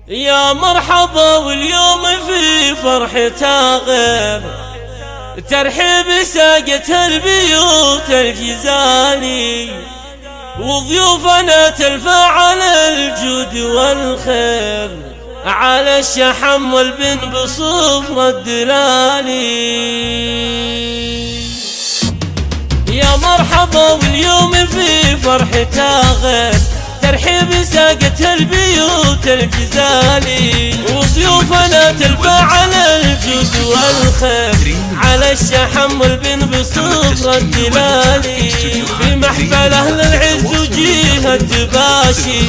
يا مرحبا واليوم في فرحتها غير ترحيب ساقة البيوت الجزالي، وضيوفنا تلفى على الجود والخير، على الشحم والبن بصفر الدلالي. يا مرحبا واليوم في فرحتها غير ترحيب ساقة البيوت الجزالي، وضيوفنا تلفى على الجود والخير، على الشحم والبن بصفر الدلالي. في محفل أهل العز وجيه الدباشي،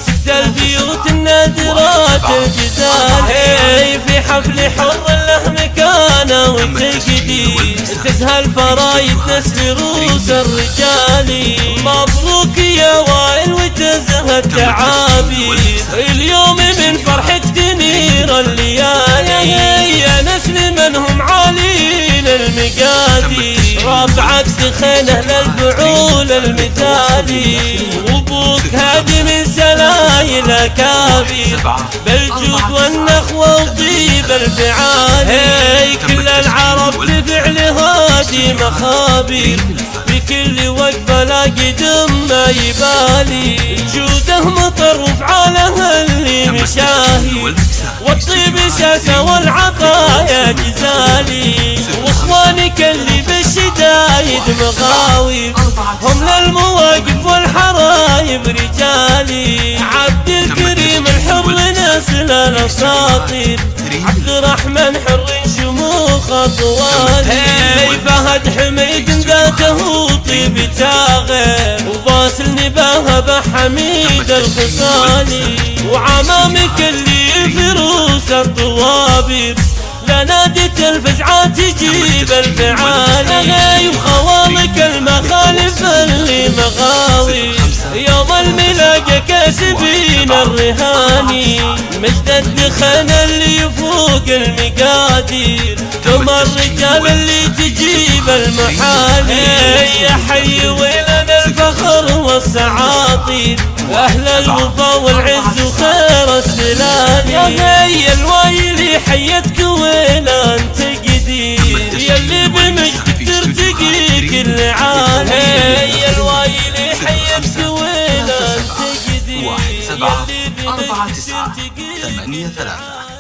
ست البيوت النادرات الجزالي، في حفل حر له مكانه وتقدير، تزهى الفرايد نسل روس الرجال. مبروك يا وائل وتزهى التعابير، اليوم من فرحة تنير الليالي، يا نسل من هم عالين المقادير، رافعة خينه للفعول المثالي، وابوك هادي من سلايل اكابير، بالجود والنخوة وطيب الفعالي، كل العرب لفعل هادي مخابير، في كل وقفة لاقي دم ما يبالي، جوده مطر وفعاله اللي مشاهي، والطيب ساسة والعطايا جزالي، واخوانك اللي بالشدايد مغاوي، هم للمواقف والحرايب رجالي، عبد الكريم الحر نسل الاساطير، عبد الرحمن حر شموخ طوالي، فهد حميد ذاته طيب تاغر، وباسل نباهه بحميد الخصالي، وعمامك اللي فروس الطوابير، لنادية الفزعة تجيب الفعالي، وخوالك المخالف اللي مغاوي، يوم الملاقة كاسبين الرهاني، مجد الدخن اللي يفوق المقادير، ثم الرجال اللي تجيب المحالي، يا حي ويلنا الفخر والسعاطير، أهل الوفا والعز وخير السلالي، يا الوايلي حيتك ويلا انت قدير، يلي بمجدك ترتقي كل عالي، يا الوايلي حيتك ويلا انت قدير، 17 49 83.